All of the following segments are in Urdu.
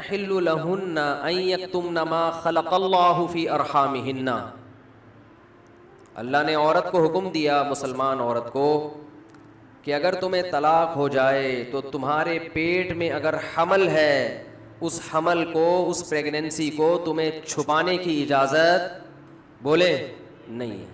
يحل لهن ان يكتمن ما خلق الله في ارحامهن. اللہ نے عورت کو حکم دیا, مسلمان عورت کو, کہ اگر تمہیں طلاق ہو جائے تو تمہارے پیٹ میں اگر حمل ہے, اس حمل کو, اس پریگننسی کو تمہیں چھپانے کی اجازت بولے نہیں ہے,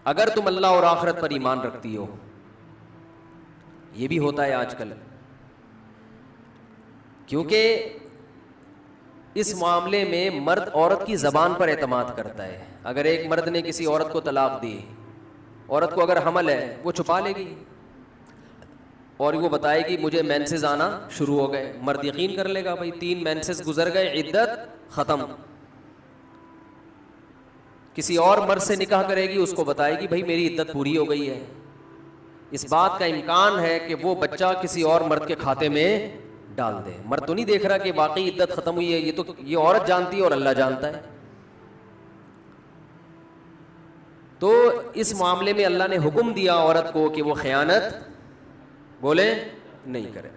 اگر تم اللہ اور آخرت پر ایمان رکھتی ہو. یہ بھی ہوتا ہے آج کل, کیونکہ اس معاملے میں مرد عورت کی زبان پر اعتماد کرتا ہے. اگر ایک مرد نے کسی عورت کو طلاق دی, عورت کو اگر حمل ہے وہ چھپا لے گی اور وہ بتائے گی مجھے مینسز آنا شروع ہو گئے. مرد یقین کر لے گا, بھائی 3 مینسز گزر گئے, عدت ختم. کسی اور مرد سے نکاح کرے گی, اس کو بتائے گی بھائی میری عدت پوری ہو گئی ہے. اس بات کا امکان ہے کہ وہ بچہ کسی اور مرد کے کھاتے میں ڈال دے. مرد تو نہیں دیکھ رہا کہ واقعی عدت ختم ہوئی ہے, یہ تو یہ عورت جانتی ہے اور اللہ جانتا ہے. تو اس معاملے میں اللہ نے حکم دیا عورت کو کہ وہ خیانت بولے نہیں کرے.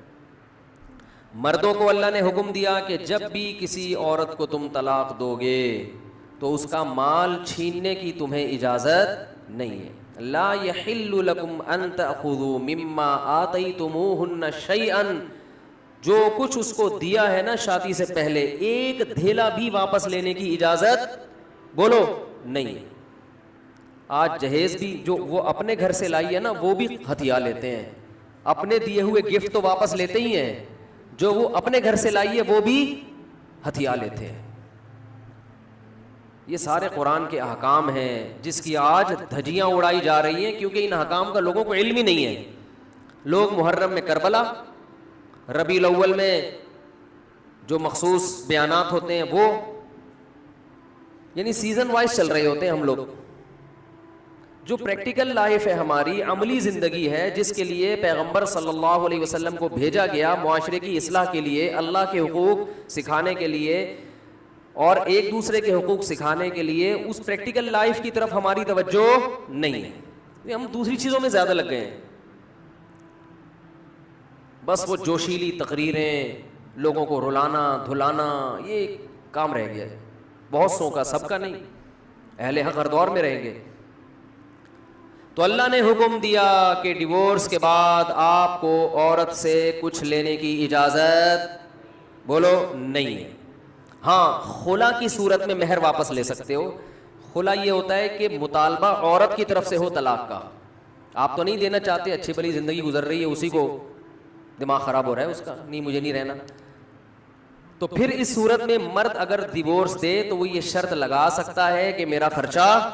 مردوں کو اللہ نے حکم دیا کہ جب بھی کسی عورت کو تم طلاق دو گے تو اس کا مال چھیننے کی تمہیں اجازت نہیں ہے. لا يحل لكم ان تأخذوا مما آتيتموهن شيئا, جو کچھ اس کو دیا ہے نا شادی سے پہلے, ایک دھیلا بھی واپس لینے کی اجازت بولو نہیں ہے. آج جہیز بھی جو وہ اپنے گھر سے لائی ہے نا وہ بھی ہتھیا لیتے ہیں, اپنے دیے ہوئے گفٹ تو واپس لیتے ہی ہیں, جو وہ اپنے گھر سے لائی ہے وہ بھی ہتھیا لیتے ہیں. یہ سارے قرآن کے احکام ہیں جس کی آج دھجیاں اڑائی جا رہی ہیں, کیونکہ ان احکام کا لوگوں کو علم ہی نہیں ہے. لوگ محرم میں کربلا, ربیع الاول میں جو مخصوص بیانات ہوتے ہیں وہ, یعنی سیزن وائز چل رہے ہوتے ہیں ہم لوگ. جو پریکٹیکل لائف ہے ہماری, عملی زندگی ہے, جس کے لیے پیغمبر صلی اللہ علیہ وسلم کو بھیجا گیا معاشرے کی اصلاح کے لیے, اللہ کے حقوق سکھانے کے لیے اور ایک دوسرے کے حقوق سکھانے کے لیے, اس پریکٹیکل لائف کی طرف ہماری توجہ نہیں ہے. ہم دوسری چیزوں میں زیادہ لگ گئے ہیں. بس وہ جوشیلی تقریریں, لوگوں کو رلانا دھلانا, یہ کام رہ گیا ہے بہت سو کا, سب کا نہیں. اہل حق ہر دور میں رہیں گے. تو اللہ نے حکم دیا کہ ڈیورس کے بعد آپ کو عورت سے کچھ لینے کی اجازت بولو نہیں ہے. ہاں, خلا کی صورت میں مہر واپس لے سکتے ہو. خلا یہ ہوتا ہے کہ مطالبہ عورت کی طرف سے ہو طلاق کا, آپ تو نہیں دینا چاہتے, اچھی بھلی زندگی گزر رہی ہے, اسی کو دماغ خراب ہو رہا ہے اس کا, نہیں مجھے نہیں رہنا. تو پھر اس صورت میں مرد اگر ڈیورس دے تو وہ یہ شرط لگا سکتا ہے کہ میرا خرچہ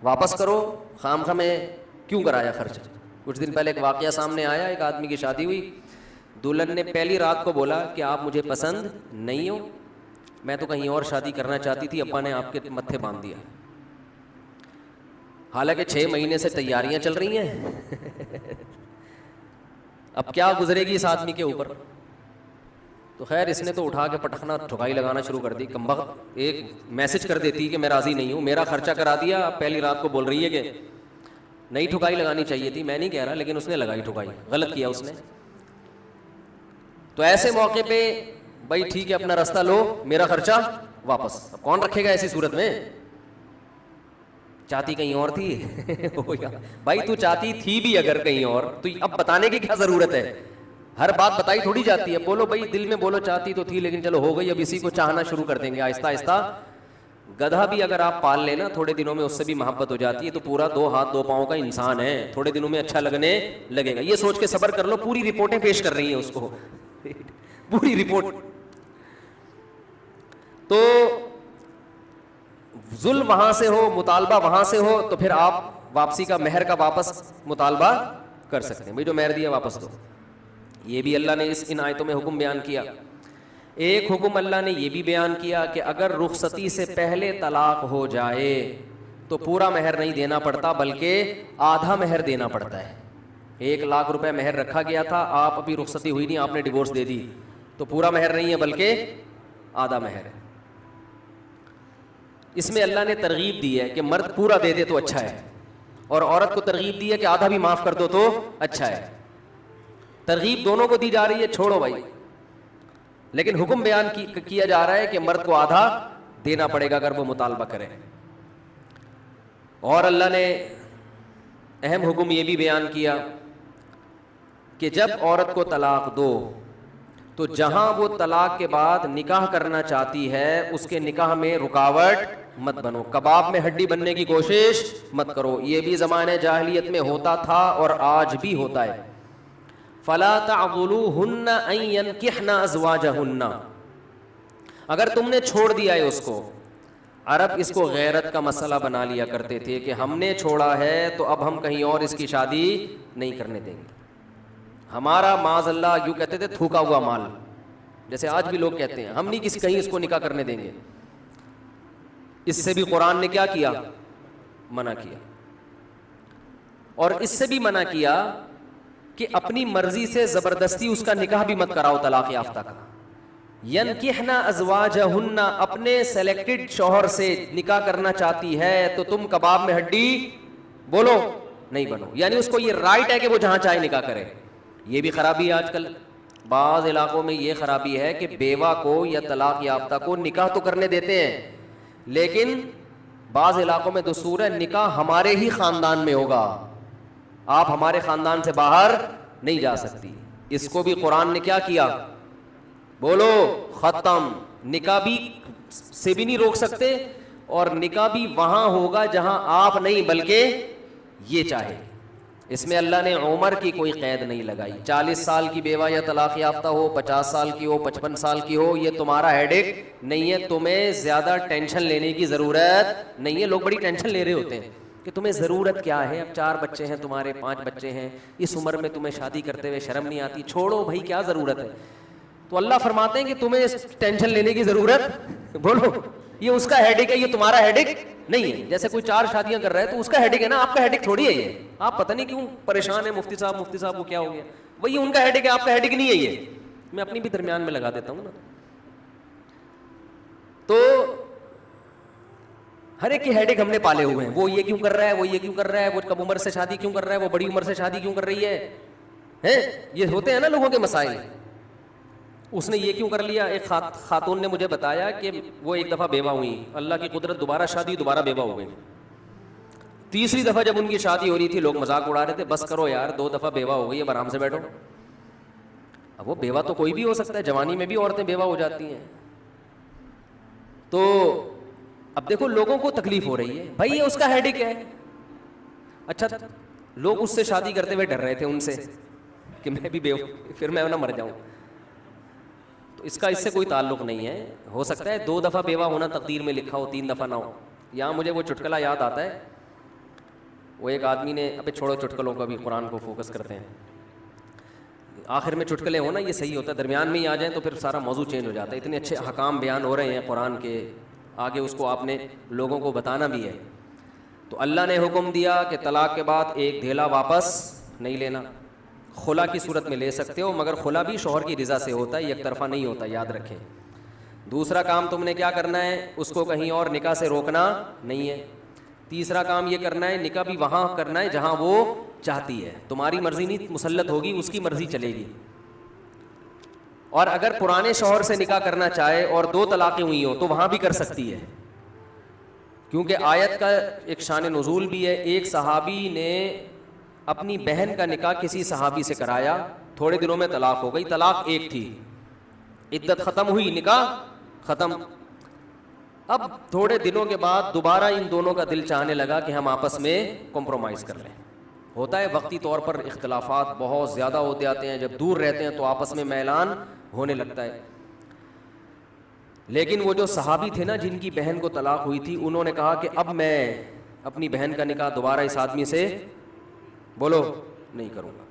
واپس کرو, خام خواہ میں کیوں کرایا خرچ. کچھ دن پہلے ایک واقعہ سامنے آیا, ایک آدمی کی شادی ہوئی, دلہن نے پہلی رات کو بولا کہ آپ مجھے پسند نہیں ہو, میں تو کہیں اور شادی کرنا چاہتی تھی, ابا نے آپ کے متھے باندھ دیا. حالانکہ 6 مہینے سے تیاریاں چل رہی ہیں. اب کیا گزرے گی اس آدمی کے اوپر. تو خیر اس نے تو اٹھا کے پٹخنا ٹھکائی لگانا شروع کر دی. کمبخت ایک میسج کر دیتی کہ میں راضی نہیں ہوں, میرا خرچہ کرا دیا, اب پہلی رات کو بول رہی ہے کہ نئی ٹھکائی لگانی چاہیے تھی, میں نہیں کہہ رہا, لیکن اس نے لگائی ٹھکائی, غلط کیا اس نے. تو ایسے موقع پہ بھائی ٹھیک ہے اپنا راستہ لو, میرا خرچہ واپس. اب کون رکھے گا ایسی صورت میں. چاہتی کہیں اور تھی بھائی تو چاہتی تھی بھی اگر کہیں اور, تو اب بتانے کی کیا ضرورت ہے. ہر بات بتائی تھوڑی جاتی ہے. بولو بھائی دل میں بولو چاہتی تو تھی لیکن چلو ہو گئی, اب اسی کو چاہنا شروع کر دیں گے آہستہ آہستہ. گدھا بھی اگر آپ پال لینا تھوڑے دنوں میں اس سے بھی محبت ہو جاتی ہے, تو پورا 2 ہاتھ 2 پاؤں کا انسان ہے, تھوڑے دنوں میں اچھا لگنے لگے گا. یہ سوچ کے صبر کر لو, پوری رپورٹیں پیش کر رہی ہیں اس کو پوری رپورٹ. تو ظلم وہاں سے ہو, مطالبہ وہاں سے ہو, تو پھر آپ واپسی کا مہر کا واپس مطالبہ کر سکتے ہیں, بھائی جو مہر دیا واپس دو. یہ بھی اللہ نے ان آیتوں میں حکم بیان کیا. ایک حکم اللہ نے یہ بھی بیان کیا کہ اگر رخصتی سے پہلے طلاق ہو جائے تو پورا مہر نہیں دینا پڑتا بلکہ آدھا مہر دینا پڑتا ہے. 1 لاکھ روپے مہر رکھا گیا تھا, آپ ابھی رخصتی ہوئی نہیں, آپ نے ڈیورس دے دی, تو پورا مہر نہیں ہے بلکہ آدھا مہر ہے. اس میں اللہ نے ترغیب دی ہے کہ مرد پورا دے دے تو اچھا ہے, اور عورت کو ترغیب دی ہے کہ آدھا بھی معاف کر دو تو اچھا ہے. ترغیب دونوں کو دی جا رہی ہے, چھوڑو بھائی لیکن حکم بیان کیا جا رہا ہے کہ مرد کو آدھا دینا پڑے گا اگر وہ مطالبہ کرے. اور اللہ نے اہم حکم یہ بھی بیان کیا کہ جب عورت کو طلاق دو تو جہاں وہ طلاق کے بعد نکاح کرنا چاہتی ہے اس کے نکاح میں رکاوٹ مت بنو. کباب میں ہڈی بننے کی کوشش مت کرو. یہ بھی زمانے جاہلیت میں ہوتا تھا اور آج بھی ہوتا ہے. فلا تعضلوهن ان ينكحن ازواجهن, اگر تم نے چھوڑ دیا ہے اس کو. عرب اس کو غیرت کا مسئلہ بنا لیا کرتے تھے کہ ہم نے چھوڑا ہے تو اب ہم کہیں اور اس کی شادی نہیں کرنے دیں گے. ہمارا معاذ اللہ یوں کہتے تھے تھوکا ہوا مال, جیسے آج بھی لوگ کہتے ہیں ہم نہیں کسی کہیں اس کو نکاح کرنے دیں گے. اس سے بھی قرآن نے کیا کیا؟ منع کیا. اور اس سے بھی منع کیا کہ اپنی مرضی سے زبردستی اس کا نکاح بھی مت کراؤ طلاق یافتہ کا. ینکحن ازواجہن, اپنے سلیکٹڈ شوہر سے نکاح کرنا چاہتی ہے تو تم کباب میں ہڈی بولو نہیں بنو. یعنی اس کو یہ رائٹ ہے کہ وہ جہاں چاہے نکاح کرے. یہ بھی خرابی ہے آج کل بعض علاقوں میں. یہ خرابی ہے کہ بیوہ کو یا طلاق یافتہ کو نکاح تو کرنے دیتے ہیں لیکن بعض علاقوں میں دستور ہے نکاح ہمارے ہی خاندان میں ہوگا, آپ ہمارے خاندان سے باہر نہیں جا سکتی. اس کو بھی قرآن نے کیا کیا؟ بولو ختم. نکاح بھی سے بھی نہیں روک سکتے اور نکاح بھی وہاں ہوگا جہاں آپ نہیں بلکہ یہ چاہے. اس میں اللہ نے عمر کی کوئی قید نہیں لگائی. 40 سال کی بیوہ یا طلاق یافتہ ہو, 50 سال کی ہو, 55 سال کی ہو, یہ تمہارا ہیڈیک نہیں ہے. تمہیں زیادہ ٹینشن لینے کی ضرورت نہیں ہے. لوگ بڑی ٹینشن لے رہے ہوتے ہیں کہ تمہیں ضرورت کیا ہے, اب 4 بچے ہیں تمہارے, 5 بچے ہیں, اس عمر میں تمہیں شادی کرتے ہوئے شرم نہیں آتی. چھوڑو بھائی, کیا ضرورت ہے. تو اللہ فرماتے ہیں کہ تمہیں ٹینشن لینے کی ضرورت, بولو یہ اس کا ہیڈیک ہے, یہ تمہارا ہیڈیک نہیں ہے. جیسے کوئی 4 شادیاں کر رہا ہے تو اس کا ہیڈیک ہے نا, آپ کا ہیڈیک تھوڑی ہے یہ. آپ پتہ نہیں کیوں پریشان ہیں مفتی صاحب کو کیا ہو گیا, وہی ان کا ہیڈیک ہے, آپ کا ہیڈیک نہیں ہے یہ. میں اپنی بھی درمیان میں لگا دیتا ہوں نا. تو ہر ایک کے ہیڈیک ہم نے پالے ہوئے ہیں. وہ یہ کیوں کر رہا ہے, وہ یہ کیوں کر رہا ہے, وہ کم عمر سے شادی کیوں کر رہا ہے, وہ بڑی عمر سے شادی کیوں کر رہی ہے, یہ ہوتے ہیں نا لوگوں کے مسائل. اس نے یہ کیوں کر لیا. ایک خاتون نے مجھے بتایا کہ وہ ایک دفعہ بیوہ ہوئی, اللہ کی قدرت دوبارہ شادی, دوبارہ بیوہ ہو گئی. تیسری دفعہ جب ان کی شادی ہو رہی تھی لوگ مذاق اڑا رہے تھے, بس کرو یار 2 دفعہ بیوہ ہو گئی, اب آرام سے بیٹھو. اب وہ بیوہ تو کوئی بھی ہو سکتا ہے, جوانی میں بھی عورتیں بیوہ ہو جاتی ہیں. تو اب دیکھو لوگوں کو تکلیف ہو رہی ہے, بھائی یہ اس کا ہیڈیک ہے. اچھا لوگ اس سے شادی کرتے ہوئے ڈر رہے تھے ان سے کہ میں بھی بیوہ, پھر میں نہ مر جاؤں. تو اس کا اس سے کوئی تعلق نہیں ہے. ہو سکتا ہے 2 دفعہ بیوہ ہونا تقدیر میں لکھا ہو, 3 دفعہ نہ ہو. یہاں مجھے وہ چٹکلا یاد آتا ہے, وہ ایک آدمی نے, ابے چھوڑو چٹکلوں کا بھی, قرآن کو فوکس کرتے ہیں. آخر میں چٹکلے ہونا یہ صحیح ہوتا ہے, درمیان میں ہی آ جائیں تو پھر سارا موضوع چینج ہو جاتا ہے. اتنے اچھے احکام بیان ہو رہے ہیں قرآن کے, آگے اس کو آپ نے لوگوں کو بتانا بھی ہے. تو اللہ نے حکم دیا کہ طلاق کے بعد ایک دھیلا واپس نہیں لینا. خلا کی صورت میں لے سکتے ہو, مگر خلا بھی شوہر کی رضا سے ہوتا ہے, یک طرفہ نہیں ہوتا, یاد رکھیں. دوسرا کام تم نے کیا کرنا ہے, اس کو کہیں اور نکاح سے روکنا نہیں ہے. تیسرا کام یہ کرنا ہے, نکاح بھی وہاں کرنا ہے جہاں وہ چاہتی ہے. تمہاری مرضی نہیں مسلط ہوگی, اس کی مرضی چلے گی. اور اگر پرانے شوہر سے نکاح کرنا چاہے اور 2 طلاقیں ہوئی ہوں تو وہاں بھی کر سکتی ہے, کیونکہ آیت کا ایک شان نزول بھی ہے. ایک صحابی نے اپنی بہن کا نکاح کسی صحابی سے کرایا, تھوڑے دنوں میں طلاق ہو گئی. طلاق ایک تھی, عدت ختم ہوئی, نکاح ختم. اب تھوڑے دنوں کے بعد دوبارہ ان دونوں کا دل چاہنے لگا کہ ہم آپس میں کمپرومائز کر لیں. ہوتا ہے وقتی طور پر اختلافات بہت زیادہ ہوتے آتے ہیں, جب دور رہتے ہیں تو آپس میں میلان ہونے لگتا ہے. لیکن وہ جو صحابی تھے نا جن کی بہن کو طلاق ہوئی تھی, انہوں نے کہا کہ اب میں اپنی بہن کا نکاح دوبارہ اس آدمی سے بولو نہیں کروں گا.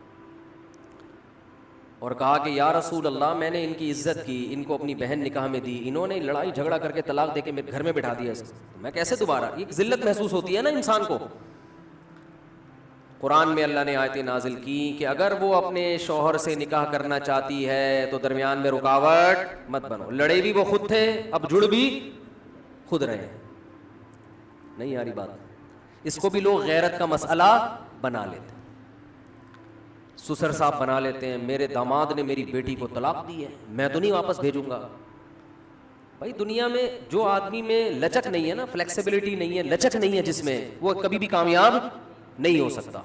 اور کہا کہ یا رسول اللہ, میں نے ان کی عزت کی, ان کو اپنی بہن نکاح میں دی, انہوں نے لڑائی جھگڑا کر کے طلاق دے کے میرے گھر میں بٹھا دیا, میں کیسے دوبارہ. ایک ذلت محسوس ہوتی ہے نا انسان کو. قرآن میں اللہ نے آیتیں نازل کی کہ اگر وہ اپنے شوہر سے نکاح کرنا چاہتی ہے تو درمیان میں رکاوٹ مت بنو. لڑے بھی وہ خود تھے, اب جڑ بھی خود رہے. نہیں آ رہی بات. اس کو بھی لوگ غیرت کا مسئلہ بنا لیتے. سسر صاحب بنا لیتے ہیں, میرے داماد نے میری بیٹی کو طلاق دی ہے, میں تو نہیں واپس بھیجوں گا. بھائی دنیا میں جو آدمی میں لچک نہیں ہے نا, فلیکسیبلٹی نہیں ہے, لچک نہیں ہے جس میں, وہ کبھی بھی کامیاب نہیں ہو سکتا.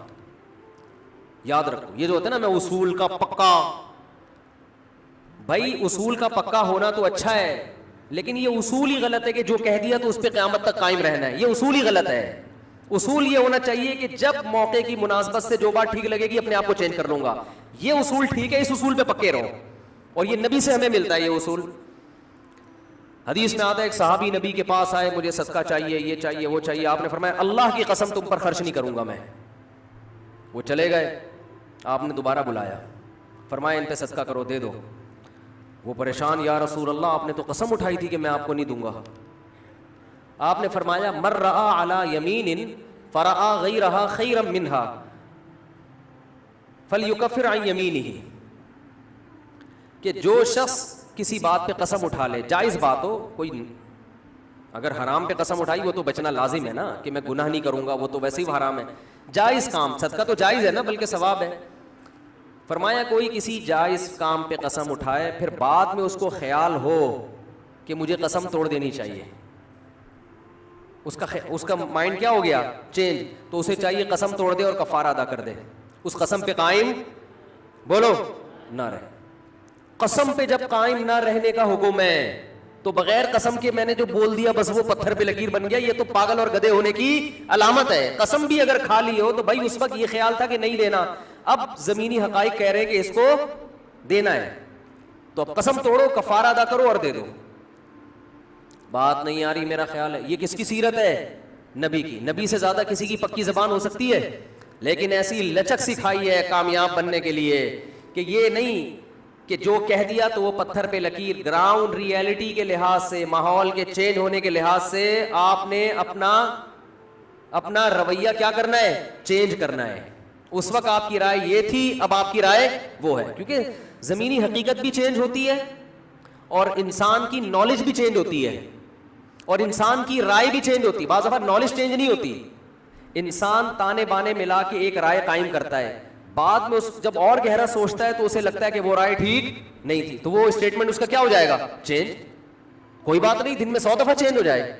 یاد رکھو یہ جو ہوتا ہے نا میں اصول کا پکا, بھائی اصول کا پکا ہونا تو اچھا ہے, لیکن یہ اصول ہی غلط ہے کہ جو کہہ دیا تو اس پہ قیامت تک قائم رہنا ہے. یہ اصول ہی غلط ہے. اصول یہ ہونا چاہیے کہ جب موقع کی مناسبت سے جو بات ٹھیک لگے گی اپنے آپ کو چینج کر لوں گا. یہ اصول ٹھیک ہے, اس اصول پہ پکے رہو, اور یہ نبی سے ہمیں ملتا ہے یہ اصول. حدیث میں آتا ہے ایک صحابی نبی کے پاس آئے, مجھے صدقہ چاہیے, یہ چاہیے, وہ چاہیے. آپ نے فرمایا اللہ کی قسم تم پر خرچ نہیں کروں گا میں. وہ چلے گئے, آپ نے دوبارہ بلایا, فرمایا ان پہ صدقہ کرو, دے دو. وہ پریشان, یا رسول اللہ آپ نے تو قسم اٹھائی تھی کہ میں آپ کو نہیں دوں گا. آپ نے فرمایا من رأى علی یمین فرأى غیرہا خیرا منہا فلیکفر عن یمینہ, کہ جو شخص کسی بات پہ قسم اٹھا لے, جائز بات ہو, کوئی اگر حرام پہ قسم اٹھائی وہ تو بچنا لازم ہے نا, کہ میں گناہ نہیں کروں گا, وہ تو ویسے ہی حرام ہے. جائز کام, صدقہ تو جائز ہے نا, بلکہ ثواب ہے. فرمایا کوئی کسی جائز کام پہ قسم اٹھائے, پھر بعد میں اس کو خیال ہو کہ مجھے قسم توڑ دینی چاہیے, اس کا مائنڈ کیا ہو گیا چینج, تو اسے چاہیے قسم توڑ دے اور کفارہ ادا کر دے, اس قسم پہ قائم بولو نہ رہے. قسم پہ جب قائم نہ رہنے کا حکم ہے تو بغیر قسم کے میں نے جو بول دیا بس وہ پتھر پہ لکیر بن گیا, یہ تو پاگل اور گدھے ہونے کی علامت ہے. قسم بھی اگر کھا لی ہو تو بھائی اس وقت یہ خیال تھا کہ نہیں دینا, اب زمینی حقائق کہہ رہے کہ اس کو دینا ہے, تو اب قسم توڑو, کفارہ ادا کرو اور دے دو. بات نہیں آ رہی میرا خیال ہے. یہ کس کی سیرت ہے؟ نبی کی. نبی سے زیادہ کسی کی پکی زبان ہو سکتی ہے, لیکن ایسی لچک سکھائی ہے کامیاب بننے کے لیے کہ یہ نہیں کہ جو کہہ دیا تو وہ پتھر پہ لکیر. گراؤنڈ ریئلٹی کے لحاظ سے, ماحول کے چینج ہونے کے لحاظ سے آپ نے اپنا رویہ کیا کرنا ہے, چینج کرنا ہے. اس وقت آپ کی رائے یہ تھی, اب آپ کی رائے وہ ہے, کیونکہ زمینی حقیقت بھی چینج ہوتی ہے اور انسان کی نالج بھی چینج ہوتی ہے اور انسان کی رائے بھی چینج ہوتی ہے. بعض دفعہ نالج چینج نہیں ہوتی, انسان تانے بانے ملا کے ایک رائے قائم کرتا ہے, بعد میں جب اور گہرا سوچتا ہے تو اسے لگتا ہے کہ وہ رائے ٹھیک نہیں تھی, تو وہ اسٹیٹمنٹ اس کا کیا ہو جائے گا, چینج. کوئی بات نہیں, دن میں 100 دفعہ چینج ہو جائے.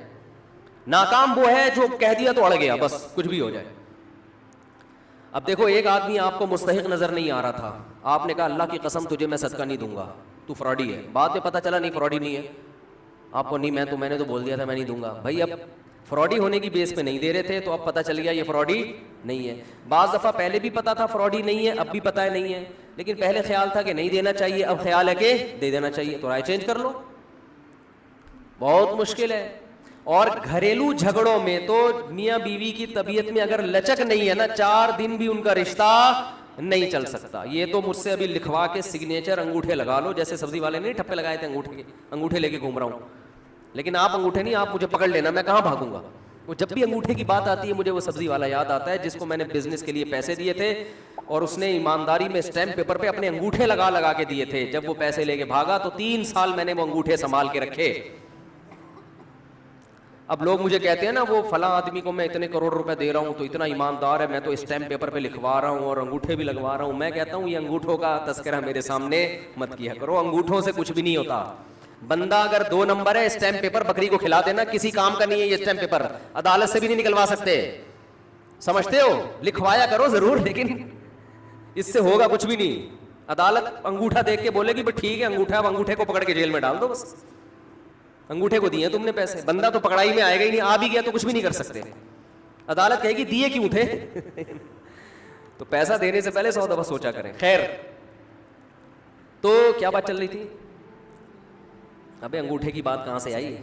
ناکام وہ ہے جو کہہ دیا تو اڑ گیا, بس کچھ بھی ہو جائے. اب دیکھو ایک آدمی آپ کو مستحق نظر نہیں آ رہا تھا, آپ نے کہا اللہ کی قسم تجھے میں صدقہ نہیں دوں گا, تو فراڈی ہے. بعد میں پتہ چلا نہیں فراڈی نہیں ہے, آپ کو نہیں, میں نے تو بول دیا تھا میں نہیں دوں گا. بھائی اب فراڈی ہونے کی بیس پہ نہیں دے رہے تھے, تو اب پتہ چل گیا یہ فراڈی نہیں ہے. بعض دفعہ پہلے بھی پتا تھا فراڈی نہیں ہے, اب بھی پتہ ہے نہیں ہے, لیکن پہلے خیال تھا کہ نہیں دینا چاہیے, اب خیال ہے کہ دے دینا چاہیے, تو رائے چینج کر لو. بہت مشکل ہے. اور گھریلو جھگڑوں میں تو میاں بیوی کی طبیعت میں اگر لچک نہیں ہے نا, 4 دن بھی ان کا رشتہ نہیں چل سکتا. یہ تو مجھ سے ابھی لکھوا کے سگنیچر انگوٹھے لگا لو, جیسے سبزی والے نے ٹھپے لگائے تھے انگوٹھے لے کے گھوم رہا ہوں. لیکن آپ انگوٹھے نہیں, آپ مجھے پکڑ لینا, میں کہاں بھاگوں گا. وہ جب بھی انگوٹھے کی بات آتی ہے مجھے وہ سبزی والا یاد آتا ہے جس کو میں نے بزنس کے لیے پیسے دیے تھے, اور اس نے ایمانداری میں اسٹیمپ پیپر پہ اپنے انگوٹھے لگا کے دیے تھے. جب وہ پیسے لے کے بھاگا تو 3 سال میں نے وہ انگوٹھے سنبھال کے رکھے. اب لوگ مجھے کہتے ہیں نا وہ فلاں آدمی کو میں اتنے کروڑ روپے دے رہا ہوں تو اتنا ایماندار ہے, میں تو اسٹیمپ پیپر پہ لکھوا رہا ہوں اور انگوٹھے بھی لگوا رہا ہوں. میں کہتا ہوں یہ انگوٹھوں کا تذکرہ میرے سامنے مت کیا کرو, انگوٹھوں سے کچھ بھی نہیں ہوتا. بندہ اگر 2 نمبر ہے, اسٹیمپ پیپر بکری کو کھلا دینا, کسی کام کا نہیں ہے یہ اسٹیمپ پیپر, عدالت سے بھی نہیں نکلوا سکتے. سمجھتے ہو, لکھوایا کرو ضرور, لیکن اس سے ہوگا کچھ بھی نہیں. عدالت انگوٹھا دیکھ کے بولے گی ٹھیک ہے انگوٹھا, اب انگوٹھے کو پکڑ کے جیل میں ڈال دو بس, انگوٹھے کو دیے تم نے پیسے. بندہ تو پکڑائی میں آئے گا ہی نہیں, آ بھی گیا تو کچھ بھی نہیں کر سکتے. عدالت کہے گی دیے کیوں تھے. تو پیسہ دینے سے پہلے 100 دفعہ سوچا کریں. خیر, تو کیا بات چل رہی تھی؟ ابے انگوٹھے کی بات کہاں سے آئی؟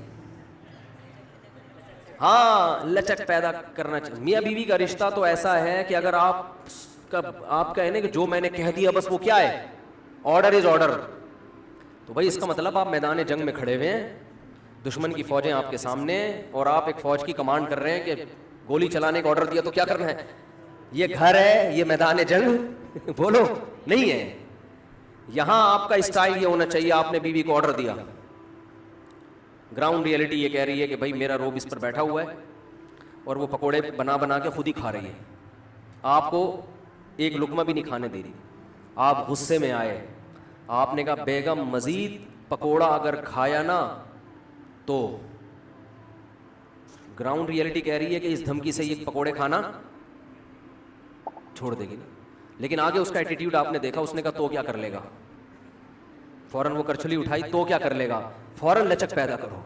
ہاں, لچک پیدا کرنا چاہیے. میاں بیوی کا رشتہ تو ایسا ہے کہ اگر آپ کا ہے نا کہ جو میں نے کہہ دیا بس وہ کیا ہے, آرڈر از آرڈر, تو بھائی اس کا مطلب آپ میدان جنگ میں کھڑے ہوئے ہیں, دشمن کی فوجیں آپ کے سامنے ہیں, اور آپ ایک فوج کی کمانڈ کر رہے ہیں کہ گولی چلانے کا آرڈر دیا تو کیا کرنا ہے. یہ گھر ہے, یہ میدان جنگ بولو نہیں ہے. یہاں آپ کا اسٹائل یہ ہونا چاہیے, آپ نے بیوی کو آرڈر دیا, گراؤنڈ ریئلٹی یہ کہہ رہی ہے کہ بھائی میرا روب اس پر بیٹھا ہوا ہے اور وہ پکوڑے بنا کے خود ہی کھا رہی ہے, آپ کو ایک لقمہ بھی نہیں کھانے دے رہی. آپ غصے میں آئے, آپ نے کہا بیگم مزید پکوڑا اگر کھایا نا تو گراؤنڈ ریئلٹی کہہ رہی ہے کہ اس دھمکی سے یہ پکوڑے کھانا چھوڑ دے گی نا. لیکن آگے اس کا ایٹیٹیوڈ آپ نے دیکھا, اس نے کہا تو کیا کر لے گا, فوراً وہ کرچلی اٹھائی, تو کیا کر لے گا, فوراً لچک پیدا کرو.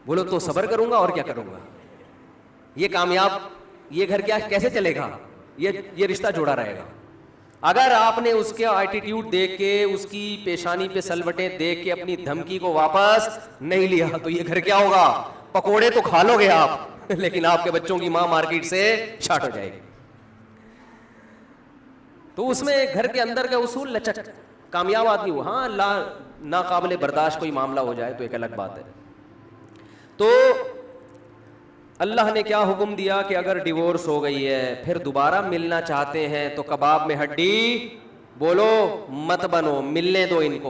بولو تو صبر کروں گا اور کیا کروں گا, یہ کامیاب, یہ گھر کیا کیسے چلے گا, یہ رشتہ جوڑا رہے گا. اگر آپ نے اس کے ایٹیٹیوڈ دیکھ کے, اس کی پیشانی پہ سلوٹیں دیکھ کے اپنی دھمکی کو واپس نہیں لیا تو یہ گھر کیا ہوگا, پکوڑے تو کھا لو گے آپ لیکن آپ کے بچوں کی ماں مارکیٹ سے شارٹ ہو جائے گی. تو اس میں گھر کے اندر کا اصول لچک, کامیاب آدمی ہو. ہاں ناقابل برداشت کوئی معاملہ ہو جائے تو ایک الگ بات ہے. تو اللہ نے کیا حکم دیا کہ اگر ڈیورس ہو گئی ہے پھر دوبارہ ملنا چاہتے ہیں تو کباب میں ہڈی بولو مت بنو, ملنے دو ان کو.